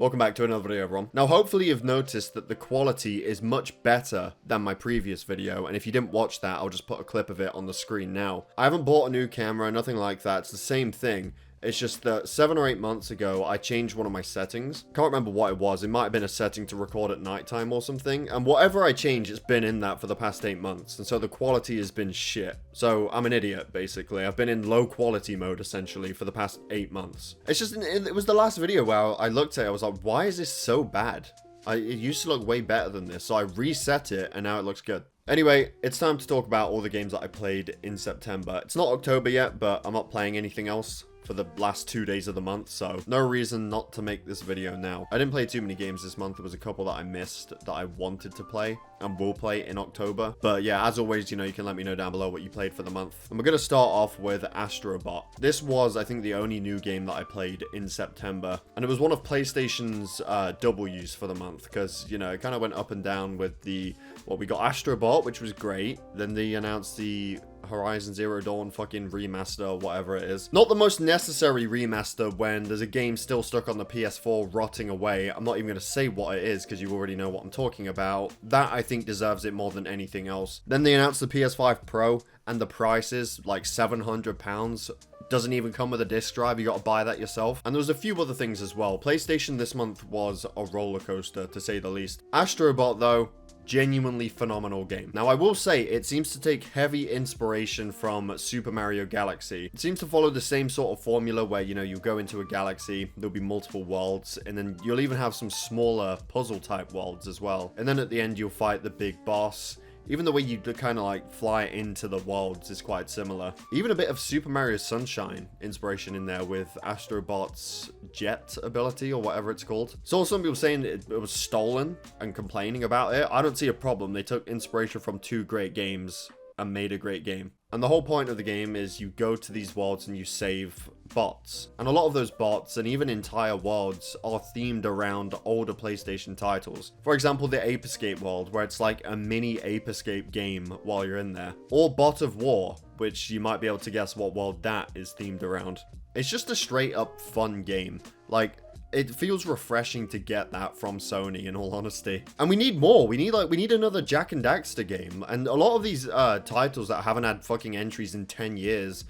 Welcome back to another video, everyone. Now, hopefully you've noticed that the quality is much better than my previous video, and if you didn't watch that, I'll just put a clip of it on the screen now. I haven't bought a new camera, nothing like that. It's the same thing. It's just that 7 or 8 months ago, I changed one of my settings. Can't remember what it was. It might have been a setting to record at nighttime or something. And whatever I changed, it's been in that for the past 8 months. And so the quality has been shit. So I'm an idiot, basically. I've been in low quality mode, essentially, for the past 8 months. It's just, it was the last video where I looked at it, I was like, why is this so bad? It used to look way better than this. So I reset it, and now it looks good. Anyway, it's time to talk about all the games that I played in September. It's not October yet, but I'm not playing anything else for the last 2 days of the month, so no reason not to make this video now. I didn't play too many games this month. There was a couple that I missed that I wanted to play and will play in October. But yeah, as always, you know, you can let me know down below what you played for the month. And we're going to start off with Astro Bot. This was, I think, the only new game that I played in September. And it was one of PlayStation's W's for the month because, you know, it kind of went up and down with we got Astro Bot, which was great. Then they announced the Horizon Zero Dawn fucking remaster or whatever it is. Not the most necessary remaster when there's a game still stuck on the PS4 rotting away. I'm not even going to say what it is because you already know what I'm talking about. That I think deserves it more than anything else. Then they announced the PS5 Pro and the price is like £700. Doesn't even come with a disc drive. You got to buy that yourself. And there was a few other things as well. PlayStation this month was a roller coaster to say the least. Astro Bot though, genuinely phenomenal game. Now, I will say it seems to take heavy inspiration from Super Mario Galaxy. It seems to follow the same sort of formula where, you know, you go into a galaxy, there'll be multiple worlds, and then you'll even have some smaller puzzle type worlds as well. And then at the end, you'll fight the big boss. Even the way you kind of like fly into the worlds is quite similar. Even a bit of Super Mario Sunshine inspiration in there with Astro Bot's jet ability or whatever it's called. Saw some people saying it was stolen and complaining about it. I don't see a problem. They took inspiration from 2 great games and made a great game. And the whole point of the game is you go to these worlds and you save bots. And a lot of those bots and even entire worlds are themed around older PlayStation titles. For example, the Ape Escape world, where it's like a mini Ape Escape game while you're in there. Or Bot of War, which you might be able to guess what world that is themed around. It's just a straight up fun game. Like, it feels refreshing to get that from Sony, in all honesty. And we need more. We need another Jak and Daxter game. And a lot of these titles that haven't had fucking entries in 10 years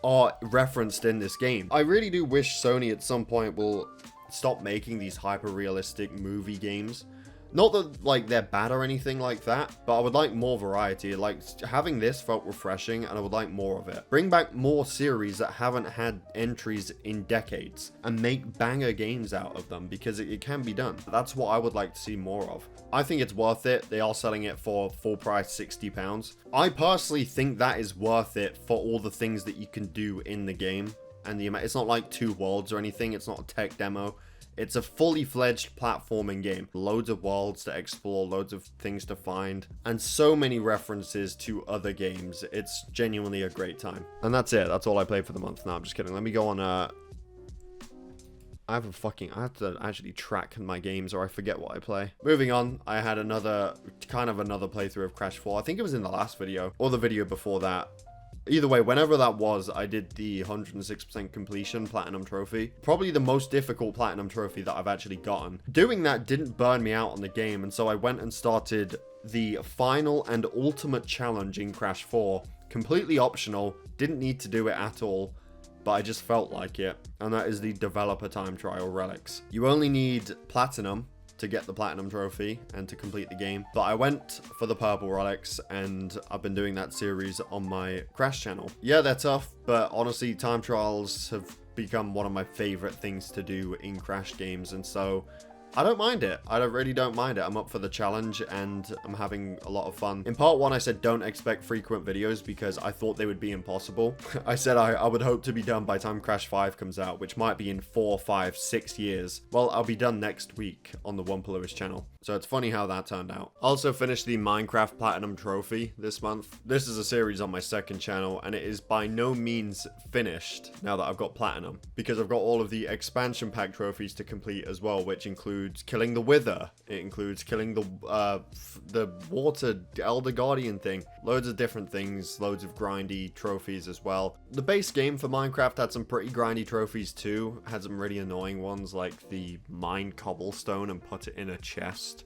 are referenced in this game. I really do wish Sony at some point will stop making these hyper-realistic movie games. Not that, like, they're bad or anything like that, but I would like more variety. Like, having this felt refreshing, and I would like more of it. Bring back more series that haven't had entries in decades, and make banger games out of them, because it can be done. That's what I would like to see more of. I think it's worth it. They are selling it for full price, £60. I personally think that is worth it for all the things that you can do in the game. And it's not like 2 worlds or anything. It's not a tech demo. It's a fully fledged platforming game. Loads of worlds to explore, loads of things to find, and so many references to other games. It's genuinely a great time. And that's it. That's all I played for the month. No, I'm just kidding. Let me go on. I have to actually track my games or I forget what I play. Moving on, I had another playthrough of Crash 4. I think it was in the last video or the video before that. Either way, whenever that was, I did the 106% completion platinum trophy. Probably the most difficult platinum trophy that I've actually gotten. Doing that didn't burn me out on the game, and so I went and started the final and ultimate challenge in Crash 4. Completely optional, didn't need to do it at all, but I just felt like it, and that is the developer time trial relics. You only need platinum to get the platinum trophy and to complete the game, but I went for the purple relics, and I've been doing that series on my Crash channel. Yeah, they're tough, but honestly, time trials have become one of my favorite things to do in Crash games, and so I don't mind it. I really don't mind it. I'm up for the challenge and I'm having a lot of fun. In part 1, I said don't expect frequent videos because I thought they would be impossible. I said I would hope to be done by the time Crash 5 comes out, which might be in 4, 5, 6 years. Well, I'll be done next week on the Wumpa Lewis channel. So it's funny how that turned out. I also finished the Minecraft Platinum Trophy this month. This is a series on my second channel, and it is by no means finished now that I've got Platinum, because I've got all of the expansion pack trophies to complete as well, which include includes killing the Wither. It includes killing the water Elder Guardian thing. Loads of different things, loads of grindy trophies as well. The base game for Minecraft had some pretty grindy trophies too. Had some really annoying ones like the mine cobblestone and put it in a chest.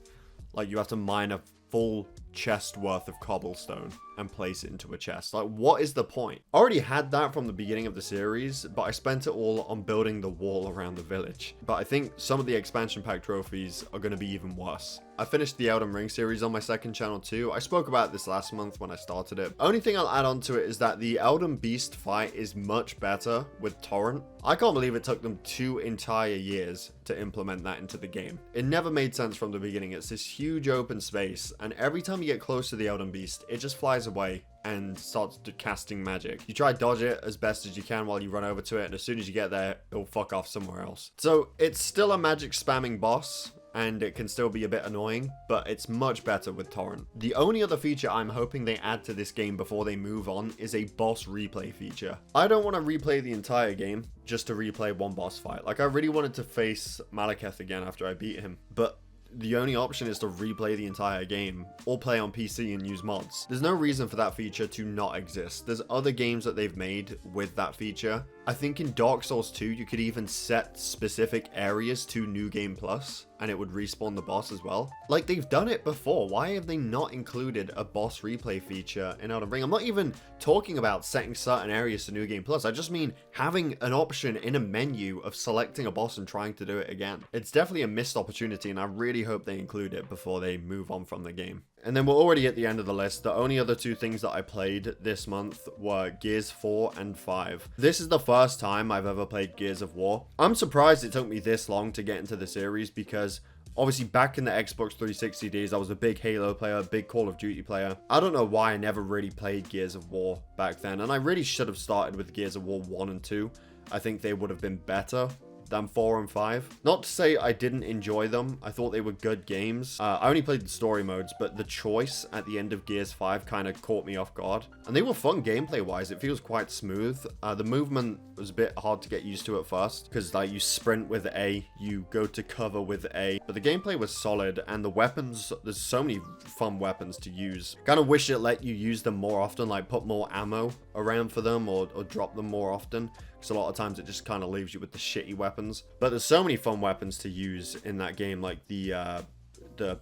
Like you have to mine a full chest worth of cobblestone and place it into a chest. Like, what is the point? I already had that from the beginning of the series, but I spent it all on building the wall around the village. But I think some of the expansion pack trophies are going to be even worse. I finished the Elden Ring series on my second channel too. I spoke about this last month when I started it. Only thing I'll add on to it is that the Elden Beast fight is much better with Torrent. I can't believe it took them 2 entire years to implement that into the game. It never made sense from the beginning. It's this huge open space, and every time you get close to the Elden Beast, it just flies away and starts casting magic. You try to dodge it as best as you can while you run over to it, and as soon as you get there, it'll fuck off somewhere else. So it's still a magic spamming boss, and it can still be a bit annoying, but it's much better with Torrent. The only other feature I'm hoping they add to this game before they move on is a boss replay feature. I don't want to replay the entire game just to replay one boss fight. Like, I really wanted to face Malekith again after I beat him, but the only option is to replay the entire game or play on PC and use mods. There's no reason for that feature to not exist. There's other games that they've made with that feature. I think in Dark Souls 2, you could even set specific areas to New Game Plus, and it would respawn the boss as well. Like, they've done it before. Why have they not included a boss replay feature in Elden Ring? I'm not even talking about setting certain areas to New Game Plus. I just mean having an option in a menu of selecting a boss and trying to do it again. It's definitely a missed opportunity, and I really hope they include it before they move on from the game. And then we're already at the end of the list. The only other 2 things that I played this month were Gears 4 and 5. This is the first time I've ever played Gears of War. I'm surprised it took me this long to get into the series because obviously back in the Xbox 360 days, I was a big Halo player, big Call of Duty player. I don't know why I never really played Gears of War back then, and I really should have started with Gears of War 1 and 2. I think they would have been better than 4 and 5. Not to say I didn't enjoy them. I thought they were good games. I only played the story modes, but the choice at the end of Gears 5 kind of caught me off guard. And they were fun gameplay wise. It feels quite smooth. The movement was a bit hard to get used to at first because like you sprint with A, you go to cover with A, but the gameplay was solid, and the weapons, there's so many fun weapons to use. Kind of wish it let you use them more often, like put more ammo around for them or drop them more often, because a lot of times it just kind of leaves you with the shitty weapons. But there's so many fun weapons to use in that game, like the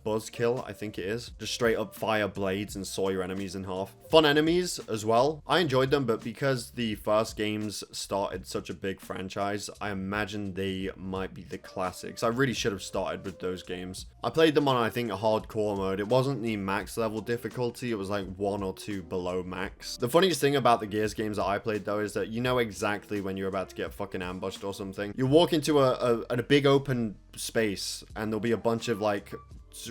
buzzkill, I think it is. Just straight up fire blades and saw your enemies in half. Fun enemies as well. I enjoyed them, but because the first games started such a big franchise, I imagine they might be the classics. I really should have started with those games. I played them on, I think, a hardcore mode. It wasn't the max level difficulty. It was like 1 or 2 below max. The funniest thing about the Gears games that I played, though, is that you know exactly when you're about to get fucking ambushed or something. You walk into a big open space, and there'll be a bunch of like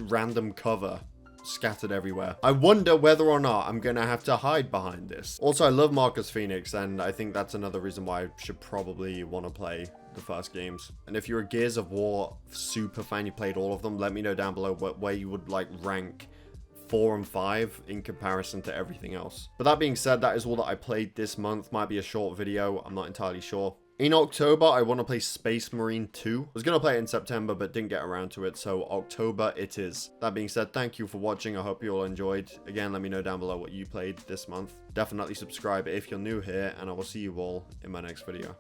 random cover scattered everywhere. I wonder whether or not I'm gonna have to hide behind this. Also, I love Marcus Phoenix, and I think that's another reason why I should probably want to play the first games. And if you're a Gears of War super fan, you played all of them, let me know down below where you would like rank 4 and 5 in comparison to everything else. But that being said, that is all that I played this month. Might be a short video, I'm not entirely sure. In October, I want to play Space Marine 2. I was going to play it in September, but didn't get around to it, so October it is. That being said, thank you for watching. I hope you all enjoyed. Again, let me know down below what you played this month. Definitely subscribe if you're new here, and I will see you all in my next video.